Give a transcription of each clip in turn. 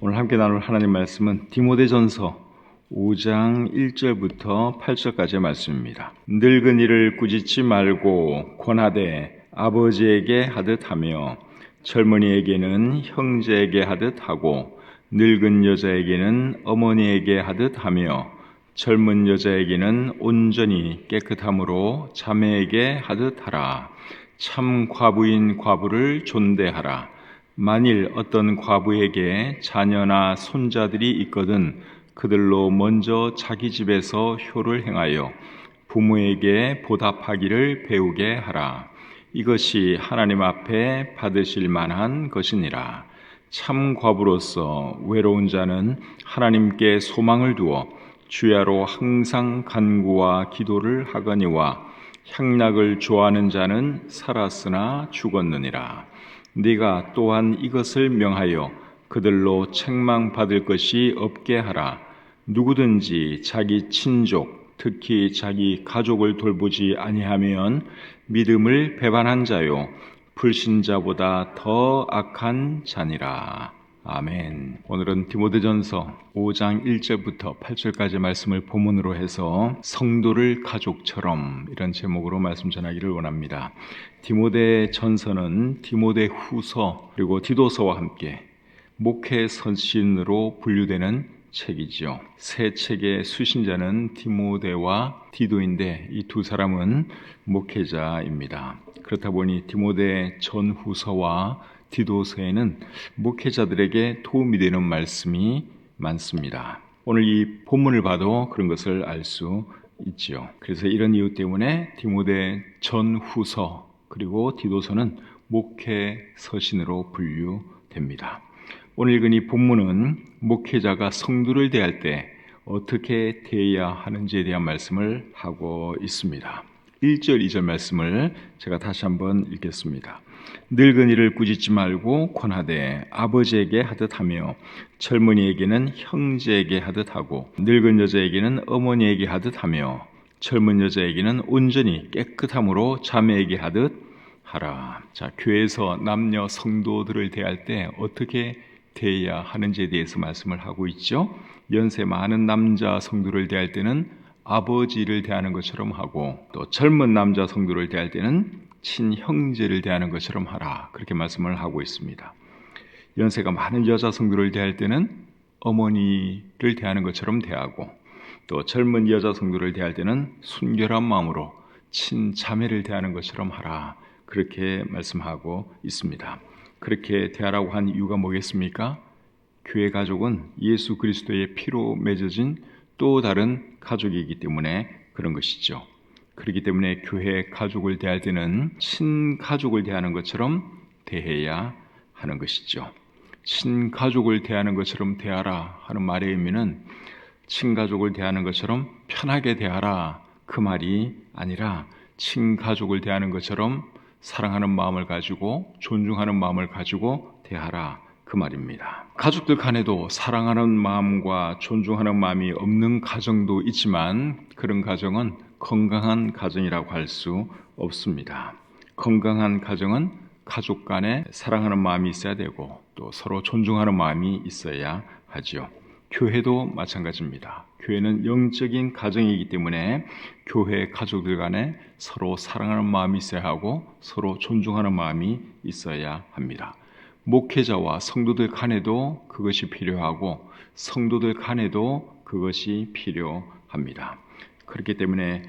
오늘 함께 나눌 하나님 말씀은 디모데전서 5장 1절부터 8절까지의 말씀입니다. 늙은 이를 꾸짖지 말고 권하되 아버지에게 하듯 하며 젊은이에게는 형제에게 하듯 하고 늙은 여자에게는 어머니에게 하듯 하며 젊은 여자에게는 온전히 깨끗함으로 자매에게 하듯 하라. 참 과부인 과부를 존대하라. 만일 어떤 과부에게 자녀나 손자들이 있거든 그들로 먼저 자기 집에서 효를 행하여 부모에게 보답하기를 배우게 하라. 이것이 하나님 앞에 받으실 만한 것이니라. 참 과부로서 외로운 자는 하나님께 소망을 두어 주야로 항상 간구와 기도를 하거니와 향락을 좋아하는 자는 살았으나 죽었느니라. 네가 또한 이것을 명하여 그들로 책망받을 것이 없게 하라. 누구든지 자기 친족, 특히 자기 가족을 돌보지 아니하면 믿음을 배반한 자요 불신자보다 더 악한 자니라. 아멘. 오늘은 디모데전서 5장 1절부터 8절까지 말씀을 본문으로 해서 성도를 가족처럼 이런 제목으로 말씀 전하기를 원합니다. 디모데전서는 디모데후서 그리고 디도서와 함께 목회 서신으로 분류되는 책이죠. 세 책의 수신자는 디모데와 디도인데 이 두 사람은 목회자입니다. 그렇다 보니 디모데 전후서와 디도서에는 목회자들에게 도움이 되는 말씀이 많습니다. 오늘 이 본문을 봐도 그런 것을 알 수 있지요. 그래서 이런 이유 때문에 디모데 전후서 그리고 디도서는 목회 서신으로 분류됩니다. 오늘 읽은 이 본문은 목회자가 성도를 대할 때 어떻게 대해야 하는지에 대한 말씀을 하고 있습니다. 1절, 2절 말씀을 제가 다시 한번 읽겠습니다. 늙은 이를 꾸짖지 말고 권하되 아버지에게 하듯 하며 젊은이에게는 형제에게 하듯 하고 늙은 여자에게는 어머니에게 하듯 하며 젊은 여자에게는 온전히 깨끗함으로 자매에게 하듯 하라. 자, 교회에서 남녀 성도들을 대할 때 어떻게 대해야 하는지에 대해서 말씀을 하고 있죠. 연세 많은 남자 성도를 대할 때는 아버지를 대하는 것처럼 하고 또 젊은 남자 성도를 대할 때는 친형제를 대하는 것처럼 하라. 그렇게 말씀을 하고 있습니다. 연세가 많은 여자 성도를 대할 때는 어머니를 대하는 것처럼 대하고 또 젊은 여자 성도를 대할 때는 순결한 마음으로 친자매를 대하는 것처럼 하라. 그렇게 말씀하고 있습니다. 그렇게 대하라고 한 이유가 뭐겠습니까? 교회 가족은 예수 그리스도의 피로 맺어진 또 다른 가족이기 때문에 그런 것이죠. 그렇기 때문에 교회 가족을 대할 때는 친가족을 대하는 것처럼 대해야 하는 것이죠. 친가족을 대하는 것처럼 대하라 하는 말의 의미는 친가족을 대하는 것처럼 편하게 대하라 그 말이 아니라 친가족을 대하는 것처럼 사랑하는 마음을 가지고 존중하는 마음을 가지고 대하라 그 말입니다. 가족들 간에도 사랑하는 마음과 존중하는 마음이 없는 가정도 있지만 그런 가정은 건강한 가정이라고 할 수 없습니다. 건강한 가정은 가족 간에 사랑하는 마음이 있어야 되고 또 서로 존중하는 마음이 있어야 하죠. 교회도 마찬가지입니다. 교회는 영적인 가정이기 때문에 교회 가족들 간에 서로 사랑하는 마음이 있어야 하고 서로 존중하는 마음이 있어야 합니다. 목회자와 성도들 간에도 그것이 필요하고 성도들 간에도 그것이 필요합니다. 그렇기 때문에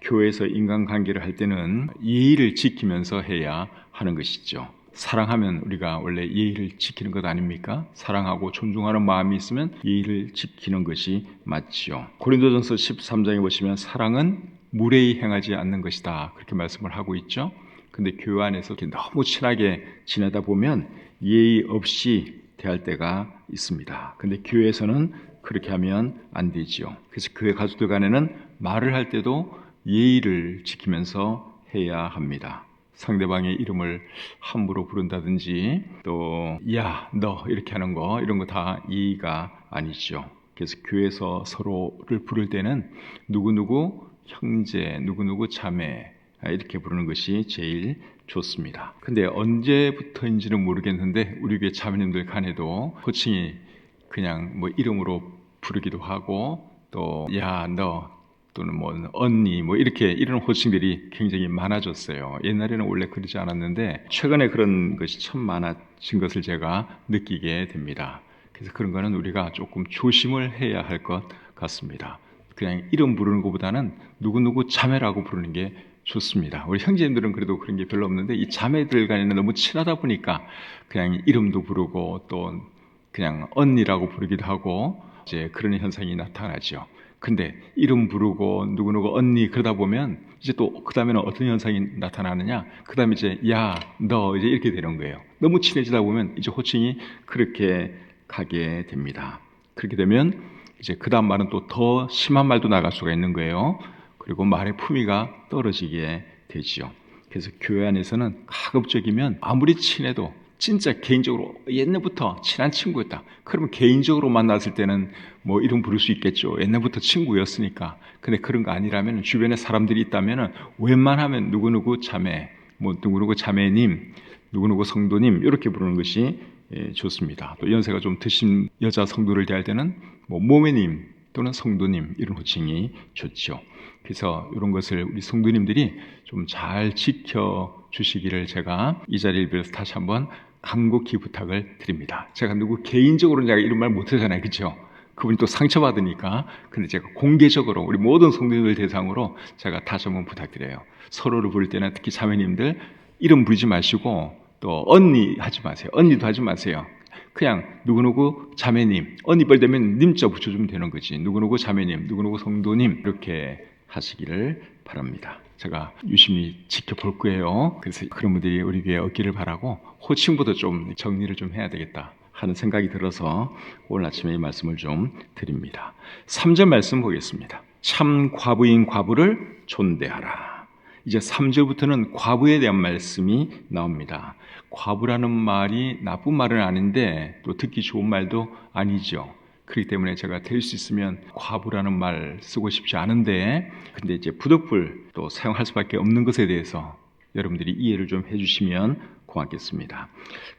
교회에서 인간관계를 할 때는 예의를 지키면서 해야 하는 것이죠. 사랑하면 우리가 원래 예의를 지키는 것 아닙니까? 사랑하고 존중하는 마음이 있으면 예의를 지키는 것이 맞지요. 고린도전서 13장에 보시면 사랑은 무례히 행하지 않는 것이다 그렇게 말씀을 하고 있죠. 근데 교회 안에서 이렇게 너무 친하게 지내다 보면 예의 없이 대할 때가 있습니다. 근데 교회에서는 그렇게 하면 안 되지요. 그래서 교회 가족들 간에는 말을 할 때도 예의를 지키면서 해야 합니다. 상대방의 이름을 함부로 부른다든지 또 야, 너 이렇게 하는 거 이런 거 다 예의가 아니죠. 그래서 교회에서 서로를 부를 때는 누구누구 형제, 누구누구 자매 이렇게 부르는 것이 제일 좋습니다. 근데 언제부터인지는 모르겠는데 우리 교회 자매님들 간에도 호칭이 그냥 뭐 이름으로 부르기도 하고 또 야, 너 또는 뭐 언니 뭐 이렇게 이런 호칭들이 굉장히 많아졌어요. 옛날에는 원래 그러지 않았는데 최근에 그런 것이 참 많아진 것을 제가 느끼게 됩니다. 그래서 그런 거는 우리가 조금 조심을 해야 할 것 같습니다. 그냥 이름 부르는 것보다는 누구누구 자매라고 부르는 게 좋습니다. 우리 형제님들은 그래도 그런 게 별로 없는데 이 자매들 간에는 너무 친하다 보니까 그냥 이름도 부르고 또 그냥 언니라고 부르기도 하고 이제 그런 현상이 나타나죠. 근데 이름 부르고 누구누구 언니 그러다 보면 이제 또 그 다음에는 어떤 현상이 나타나느냐? 그 다음에 이제 야, 너 이제 이렇게 되는 거예요. 너무 친해지다 보면 이제 호칭이 그렇게 가게 됩니다. 그렇게 되면 이제 그 다음 말은 또 더 심한 말도 나갈 수가 있는 거예요. 그리고 말의 품위가 떨어지게 되지요. 그래서 교회 안에서는 가급적이면 아무리 친해도 진짜 개인적으로 옛날부터 친한 친구였다. 그러면 개인적으로 만났을 때는 뭐 이름 부를 수 있겠죠. 옛날부터 친구였으니까. 근데 그런 거 아니라면 주변에 사람들이 있다면 웬만하면 누구누구 자매, 뭐 누구누구 자매님, 누구누구 성도님 이렇게 부르는 것이 좋습니다. 또 연세가 좀 드신 여자 성도를 대할 때는 뭐 모매님 또는 성도님 이런 호칭이 좋죠. 그래서 이런 것을 우리 성도님들이 좀 잘 지켜 주시기를 제가 이 자리를 빌어서 다시 한번 간곡히 부탁을 드립니다. 제가 누구 개인적으로는 제가 이런 말 못하잖아요. 그렇죠? 그분이 또 상처받으니까. 근데 제가 공개적으로 우리 모든 성도님들 대상으로 제가 다시 한번 부탁드려요. 서로를 부를 때는 특히 자매님들 이름 부르지 마시고 또 언니 하지 마세요. 언니도 하지 마세요. 그냥 누구누구 자매님, 언니 뻘 되면 님자 붙여주면 되는 거지. 누구누구 자매님, 누구누구 성도님 이렇게 하시기를 바랍니다. 제가 유심히 지켜볼 거예요. 그래서 그런 분들이 우리 교회에 없기를 바라고 호칭부터 좀 정리를 좀 해야 되겠다 하는 생각이 들어서 오늘 아침에 이 말씀을 좀 드립니다. 3절 말씀 보겠습니다. 참 과부인 과부를 존대하라. 이제 3절부터는 과부에 대한 말씀이 나옵니다. 과부라는 말이 나쁜 말은 아닌데 또 듣기 좋은 말도 아니죠. 그렇기 때문에 제가 될 수 있으면 과부라는 말 쓰고 싶지 않은데 근데 이제 부득불 또 사용할 수밖에 없는 것에 대해서 여러분들이 이해를 좀 해주시면 고맙겠습니다.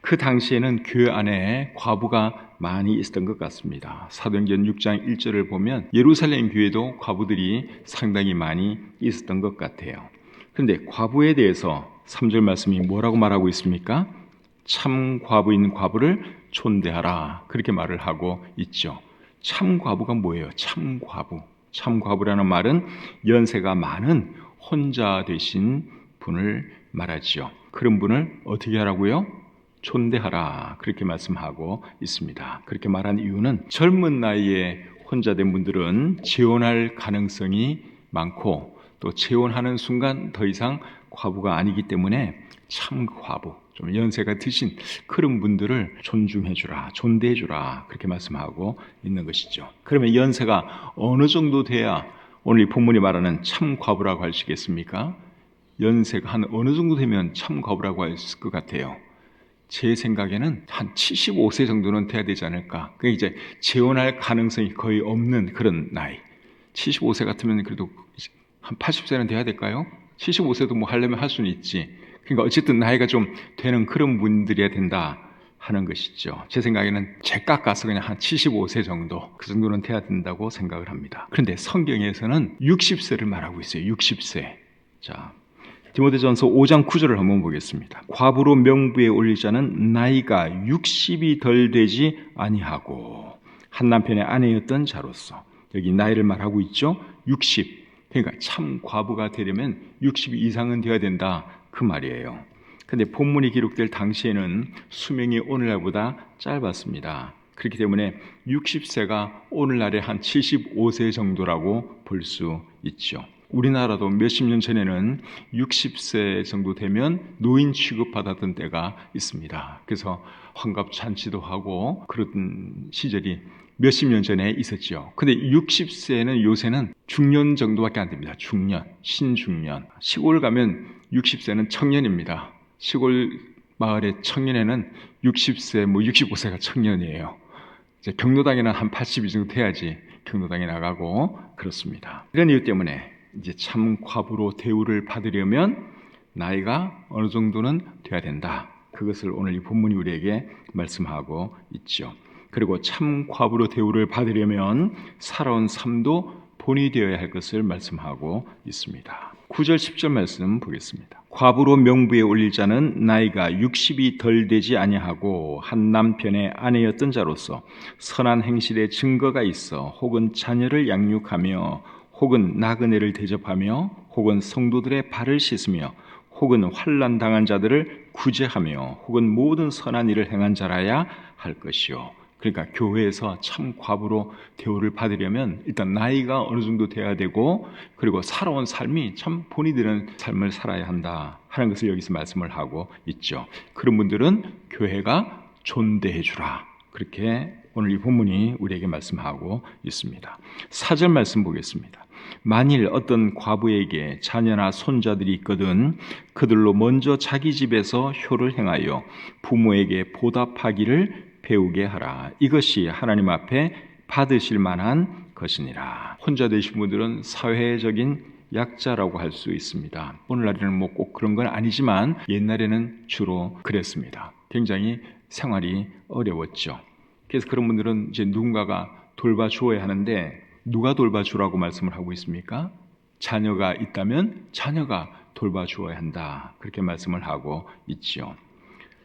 그 당시에는 교회 안에 과부가 많이 있었던 것 같습니다. 사도행전 6장 1절을 보면 예루살렘 교회도 과부들이 상당히 많이 있었던 것 같아요. 그런데 과부에 대해서 3절 말씀이 뭐라고 말하고 있습니까? 참 과부인 과부를 존대하라 그렇게 말을 하고 있죠. 참 과부가 뭐예요? 참 과부. 참 과부라는 말은 연세가 많은 혼자 되신 분을 말하지요. 그런 분을 어떻게 하라고요? 존대하라 그렇게 말씀하고 있습니다. 그렇게 말한 이유는 젊은 나이에 혼자 된 분들은 재혼할 가능성이 많고 또 재혼하는 순간 더 이상 과부가 아니기 때문에 참 과부, 좀 연세가 드신 그런 분들을 존중해주라, 존대해주라 그렇게 말씀하고 있는 것이죠. 그러면 연세가 어느 정도 돼야 오늘 이 본문이 말하는 참 과부라고 할 수 있겠습니까? 연세가 한 어느 정도 되면 참 과부라고 할 것 같아요. 제 생각에는 한 75세 정도는 돼야 되지 않을까. 그게 이제 재혼할 가능성이 거의 없는 그런 나이. 75세 같으면 그래도 한 80세는 돼야 될까요? 75세도 뭐 하려면 할 수는 있지. 그러니까 어쨌든 나이가 좀 되는 그런 분들이어야 된다 하는 것이죠. 제 생각에는 제 깎아서 그냥 한 75세 정도 그 정도는 돼야 된다고 생각을 합니다. 그런데 성경에서는 60세를 말하고 있어요. 60세. 자, 디모데전서 5장 9절을 한번 보겠습니다. 과부로 명부에 올릴 자는 나이가 60이 덜 되지 아니하고 한 남편의 아내였던 자로서 여기 나이를 말하고 있죠. 60. 그러니까 참 과부가 되려면 60 이상은 되어야 된다 그 말이에요. 근데 본문이 기록될 당시에는 수명이 오늘날보다 짧았습니다. 그렇기 때문에 60세가 오늘날의 한 75세 정도라고 볼 수 있죠. 우리나라도 몇십 년 전에는 60세 정도 되면 노인 취급받았던 때가 있습니다. 그래서 환갑잔치도 하고 그런 시절이 몇십 년 전에 있었죠. 근데 60세는 요새는 중년 정도밖에 안 됩니다. 중년, 신중년. 시골 가면 60세는 청년입니다. 시골 마을의 청년에는 60세, 65세가 청년이에요. 이제 경로당에는 한 80이 정도 돼야지 경로당에 나가고 그렇습니다. 이런 이유 때문에 이제 참 과부로 대우를 받으려면 나이가 어느 정도는 돼야 된다. 그것을 오늘 이 본문이 우리에게 말씀하고 있죠. 그리고 참 과부로 대우를 받으려면 살아온 삶도 본이 되어야 할 것을 말씀하고 있습니다. 9절 10절 말씀 보겠습니다. 과부로 명부에 올릴 자는 나이가 60이 덜 되지 아니하고 한 남편의 아내였던 자로서 선한 행실의 증거가 있어 혹은 자녀를 양육하며 혹은 나그네를 대접하며 혹은 성도들의 발을 씻으며 혹은 환난 당한 자들을 구제하며 혹은 모든 선한 일을 행한 자라야 할 것이요. 그러니까 교회에서 참 과부로 대우를 받으려면 일단 나이가 어느 정도 돼야 되고, 그리고 살아온 삶이 참 본이 되는 삶을 살아야 한다 하는 것을 여기서 말씀을 하고 있죠. 그런 분들은 교회가 존대해 주라, 그렇게 오늘 이 본문이 우리에게 말씀하고 있습니다. 4절 말씀 보겠습니다. 만일 어떤 과부에게 자녀나 손자들이 있거든 그들로 먼저 자기 집에서 효를 행하여 부모에게 보답하기를 배우게 하라. 이것이 하나님 앞에 받으실 만한 것이니라. 혼자 되신 분들은 사회적인 약자라고 할 수 있습니다. 오늘날에는 뭐 꼭 그런 건 아니지만 옛날에는 주로 그랬습니다. 굉장히 생활이 어려웠죠. 그래서 그런 분들은 이제 누군가가 돌봐주어야 하는데 누가 돌봐주라고 말씀을 하고 있습니까? 자녀가 있다면 자녀가 돌봐주어야 한다, 그렇게 말씀을 하고 있지요.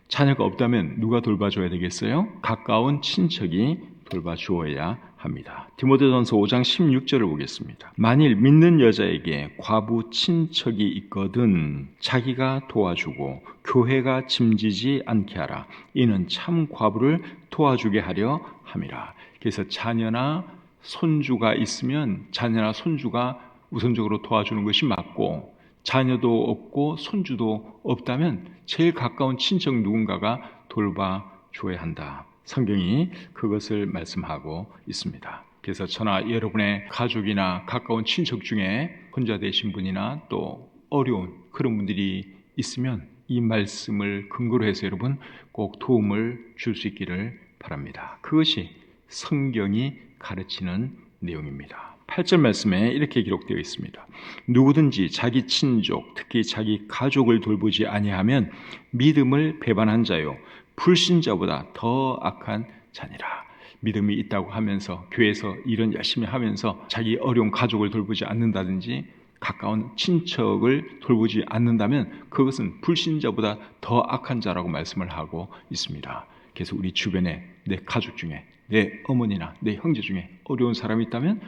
자녀가 없다면 누가 돌봐줘야 되겠어요? 가까운 친척이 돌봐주어야 합니다. 디모데전서 5장 16절을 보겠습니다. 만일 믿는 여자에게 과부 친척이 있거든 자기가 도와주고 교회가 짐지지 않게 하라. 이는 참 과부를 도와주게 하려 함이라. 그래서 자녀나 손주가 있으면 자녀나 손주가 우선적으로 도와주는 것이 맞고, 자녀도 없고 손주도 없다면 제일 가까운 친척 누군가가 돌봐줘야 한다. 성경이 그것을 말씀하고 있습니다. 그래서 저나 여러분의 가족이나 가까운 친척 중에 혼자 되신 분이나 또 어려운 그런 분들이 있으면 이 말씀을 근거로 해서 여러분 꼭 도움을 줄 수 있기를 바랍니다. 그것이 성경이 가르치는 내용입니다. 8절 말씀에 이렇게 기록되어 있습니다. 누구든지 자기 친족, 특히 자기 가족을 돌보지 아니하면 믿음을 배반한 자요 불신자보다 더 악한 자니라. 믿음이 있다고 하면서 교회에서 일은 열심히 하면서 자기 어려운 가족을 돌보지 않는다든지 가까운 친척을 돌보지 않는다면 그것은 불신자보다 더 악한 자라고 말씀을 하고 있습니다. 그래서 우리 주변에 내 가족 중에 내 어머니나 내 형제 중에 어려운 사람이 있다면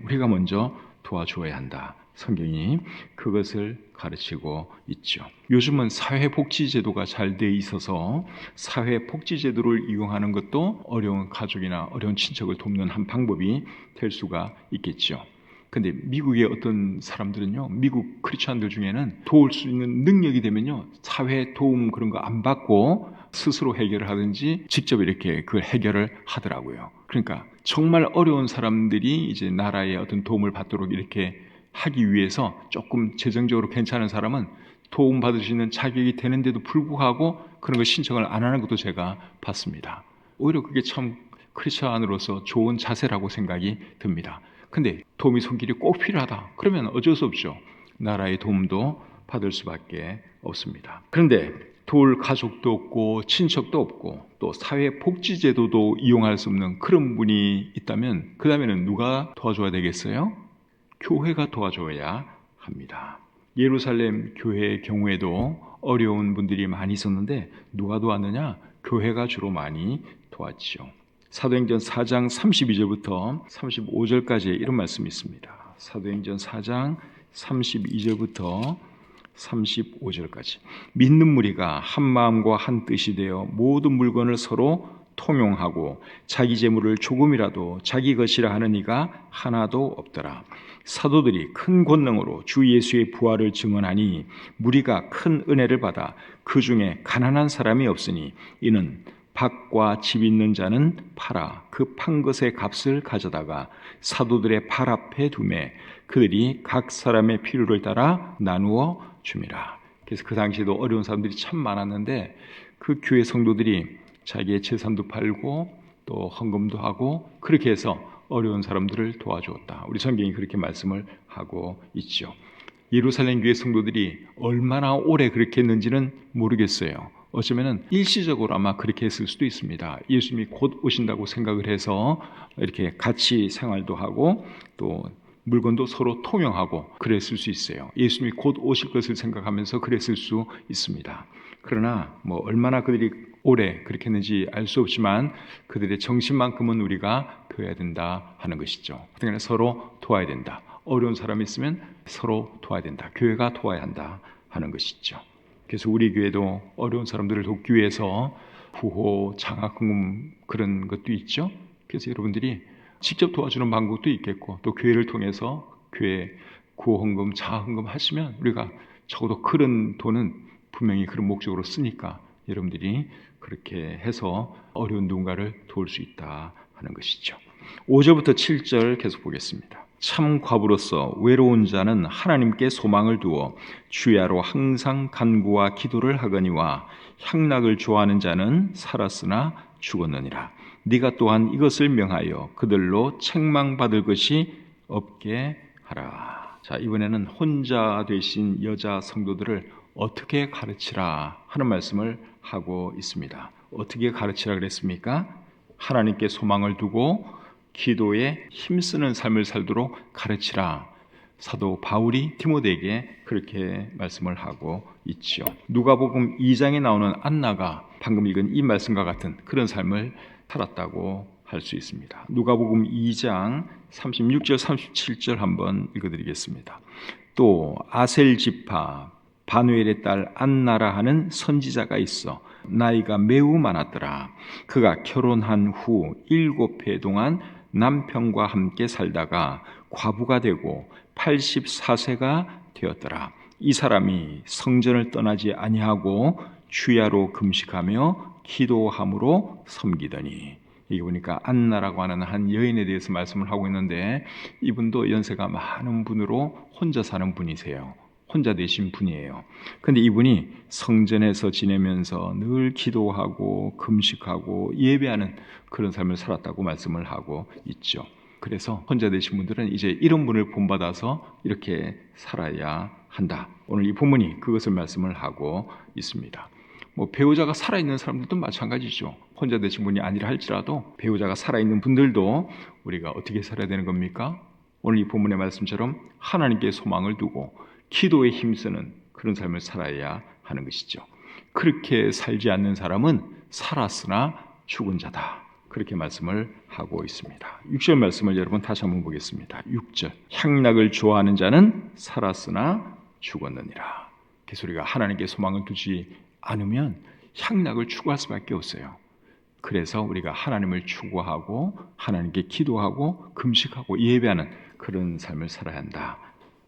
우리가 먼저 도와주어야 한다. 성경이 그것을 가르치고 있죠. 요즘은 사회복지제도가 잘 돼 있어서 사회복지제도를 이용하는 것도 어려운 가족이나 어려운 친척을 돕는 한 방법이 될 수가 있겠죠. 근데 미국의 어떤 사람들은요, 미국 크리스천들 중에는 도울 수 있는 능력이 되면요, 사회 도움 그런 거 안 받고 스스로 해결을 하든지 직접 이렇게 그걸 해결을 하더라고요. 그러니까 정말 어려운 사람들이 이제 나라의 어떤 도움을 받도록 이렇게 하기 위해서 조금 재정적으로 괜찮은 사람은 도움 받을 수 있는 자격이 되는데도 불구하고 그런 걸 신청을 안 하는 것도 제가 봤습니다. 오히려 그게 참 크리스천으로서 좋은 자세라고 생각이 듭니다. 근데 도움이 손길이 꼭 필요하다, 그러면 어쩔 수 없죠. 나라의 도움도 받을 수밖에 없습니다. 그런데 도울 가족도 없고 친척도 없고 또 사회복지제도도 이용할 수 없는 그런 분이 있다면 그 다음에는 누가 도와줘야 되겠어요? 교회가 도와줘야 합니다. 예루살렘 교회의 경우에도 어려운 분들이 많이 있었는데 누가 도왔느냐? 교회가 주로 많이 도왔죠. 사도행전 4장 32절부터 35절까지 이런 말씀이 있습니다. 사도행전 4장 32절부터 35절까지. 믿는 무리가 한 마음과 한 뜻이 되어 모든 물건을 서로 통용하고 자기 재물을 조금이라도 자기 것이라 하는 이가 하나도 없더라. 사도들이 큰 권능으로 주 예수의 부활을 증언하니 무리가 큰 은혜를 받아 그 중에 가난한 사람이 없으니 이는 밭과 집 있는 자는 팔아 그 판 것의 값을 가져다가 사도들의 발 앞에 두매 그들이 각 사람의 필요를 따라 나누어 줌이라. 그래서 그 당시에도 어려운 사람들이 참 많았는데 그 교회 성도들이 자기의 재산도 팔고 또 헌금도 하고 그렇게 해서 어려운 사람들을 도와주었다. 우리 성경이 그렇게 말씀을 하고 있죠. 예루살렘 교회 성도들이 얼마나 오래 그렇게 했는지는 모르겠어요. 어쩌면은 일시적으로 아마 그렇게 했을 수도 있습니다. 예수님이 곧 오신다고 생각을 해서 이렇게 같이 생활도 하고 또 물건도 서로 통용하고 그랬을 수 있어요. 예수님이 곧 오실 것을 생각하면서 그랬을 수 있습니다. 그러나 뭐 얼마나 그들이 오래 그렇게 했는지 알 수 없지만 그들의 정신만큼은 우리가 배워야 된다 하는 것이죠. 그러니까 서로 도와야 된다. 어려운 사람이 있으면 서로 도와야 된다. 교회가 도와야 한다 하는 것이죠. 그래서 우리 교회도 어려운 사람들을 돕기 위해서 부호, 장학금 그런 것도 있죠. 그래서 여러분들이 직접 도와주는 방법도 있겠고 또 교회를 통해서 교회 구호헌금, 자학헌금 하시면 우리가 적어도 그런 돈은 분명히 그런 목적으로 쓰니까 여러분들이 그렇게 해서 어려운 누군가를 도울 수 있다 하는 것이죠. 5절부터 7절 계속 보겠습니다. 참 과부로서 외로운 자는 하나님께 소망을 두어 주야로 항상 간구와 기도를 하거니와 향락을 좋아하는 자는 살았으나 죽었느니라. 네가 또한 이것을 명하여 그들로 책망받을 것이 없게 하라. 자, 이번에는 혼자 되신 여자 성도들을 어떻게 가르치라 하는 말씀을 하고 있습니다. 어떻게 가르치라 그랬습니까? 하나님께 소망을 두고 기도에 힘쓰는 삶을 살도록 가르치라. 사도 바울이 디모데에게 그렇게 말씀을 하고 있죠. 누가복음 2장에 나오는 안나가 방금 읽은 이 말씀과 같은 그런 삶을 살았다고 할 수 있습니다. 누가복음 2장 36절 37절 한번 읽어드리겠습니다. 또 아셀 지파 바누엘의 딸 안나라 하는 선지자가 있어 나이가 매우 많았더라. 그가 결혼한 후 7해 동안 남편과 함께 살다가 과부가 되고 84세가 되었더라. 이 사람이 성전을 떠나지 아니하고 주야로 금식하며 기도함으로 섬기더니. 이게 보니까 안나라고 하는 한 여인에 대해서 말씀을 하고 있는데 이분도 연세가 많은 분으로 혼자 사는 분이세요. 혼자 되신 분이에요. 근데 이분이 성전에서 지내면서 늘 기도하고 금식하고 예배하는 그런 삶을 살았다고 말씀을 하고 있죠. 그래서 혼자 되신 분들은 이제 이런 분을 본받아서 이렇게 살아야 한다. 오늘 이 본문이 그것을 말씀을 하고 있습니다. 뭐 배우자가 살아있는 사람들도 마찬가지죠. 혼자 되신 분이 아니라 할지라도 배우자가 살아있는 분들도 우리가 어떻게 살아야 되는 겁니까? 오늘 이 본문의 말씀처럼 하나님께 소망을 두고 기도에 힘쓰는 그런 삶을 살아야 하는 것이죠. 그렇게 살지 않는 사람은 살았으나 죽은 자다. 그렇게 말씀을 하고 있습니다. 6절 말씀을 여러분 다시 한번 보겠습니다. 6절 향락을 좋아하는 자는 살았으나 죽었느니라. 그래서 우리가 하나님께 소망을 두지 않으면 향락을 추구할 수밖에 없어요. 그래서 우리가 하나님을 추구하고 하나님께 기도하고 금식하고 예배하는 그런 삶을 살아야 한다.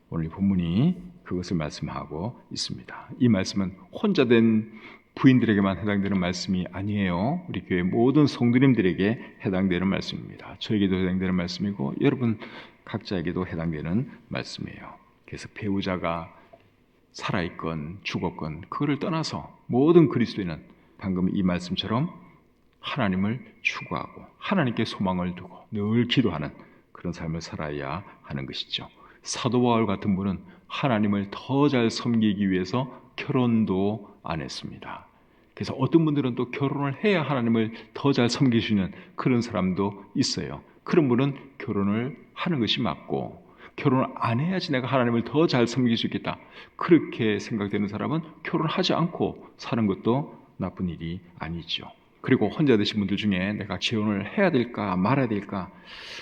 오늘 본문이 그것을 말씀하고 있습니다. 이 말씀은 혼자 된 부인들에게만 해당되는 말씀이 아니에요. 우리 교회 모든 성도님들에게 해당되는 말씀입니다. 저에게도 해당되는 말씀이고 여러분 각자에게도 해당되는 말씀이에요. 그래서 배우자가 살아있건 죽었건 그거를 떠나서 모든 그리스도인은 방금 이 말씀처럼 하나님을 추구하고 하나님께 소망을 두고 늘 기도하는 그런 삶을 살아야 하는 것이죠. 사도 바울 같은 분은 하나님을 더 잘 섬기기 위해서 결혼도 안 했습니다. 그래서 어떤 분들은 또 결혼을 해야 하나님을 더 잘 섬길 수 있는 그런 사람도 있어요. 그런 분은 결혼을 하는 것이 맞고 결혼을 안 해야지 내가 하나님을 더 잘 섬길 수 있겠다. 그렇게 생각되는 사람은 결혼하지 않고 사는 것도 나쁜 일이 아니죠. 그리고 혼자 되신 분들 중에 내가 재혼을 해야 될까 말아야 될까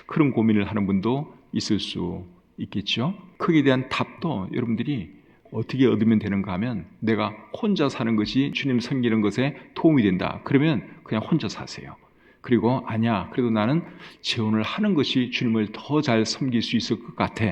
그런 고민을 하는 분도 있을 수 있겠죠. 거기에 대한 답도 여러분들이 어떻게 얻으면 되는가 하면 내가 혼자 사는 것이 주님 섬기는 것에 도움이 된다. 그러면 그냥 혼자 사세요. 그리고 아니야 그래도 나는 재혼을 하는 것이 주님을 더 잘 섬길 수 있을 것 같아.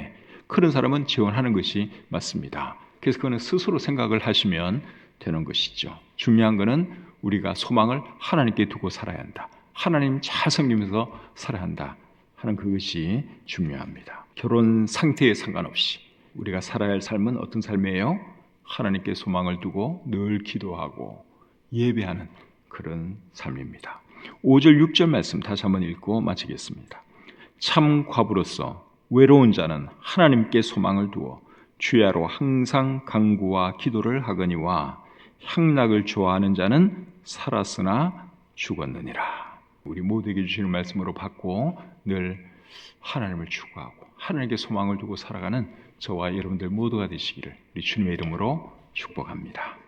그런 사람은 재혼하는 것이 맞습니다. 그래서 그거는 스스로 생각을 하시면 되는 것이죠. 중요한 거는 우리가 소망을 하나님께 두고 살아야 한다. 하나님 잘 섬기면서 살아야 한다 하는 그것이 중요합니다. 결혼 상태에 상관없이 우리가 살아야 할 삶은 어떤 삶이에요? 하나님께 소망을 두고 늘 기도하고 예배하는 그런 삶입니다. 5절 6절 말씀 다시 한번 읽고 마치겠습니다. 참 과부로서 외로운 자는 하나님께 소망을 두어 주야로 항상 간구와 기도를 하거니와 향락을 좋아하는 자는 살았으나 죽었느니라. 우리 모두에게 주시는 말씀으로 받고 늘 하나님을 추구하고 하나님께 소망을 두고 살아가는 저와 여러분들 모두가 되시기를 우리 주님의 이름으로 축복합니다.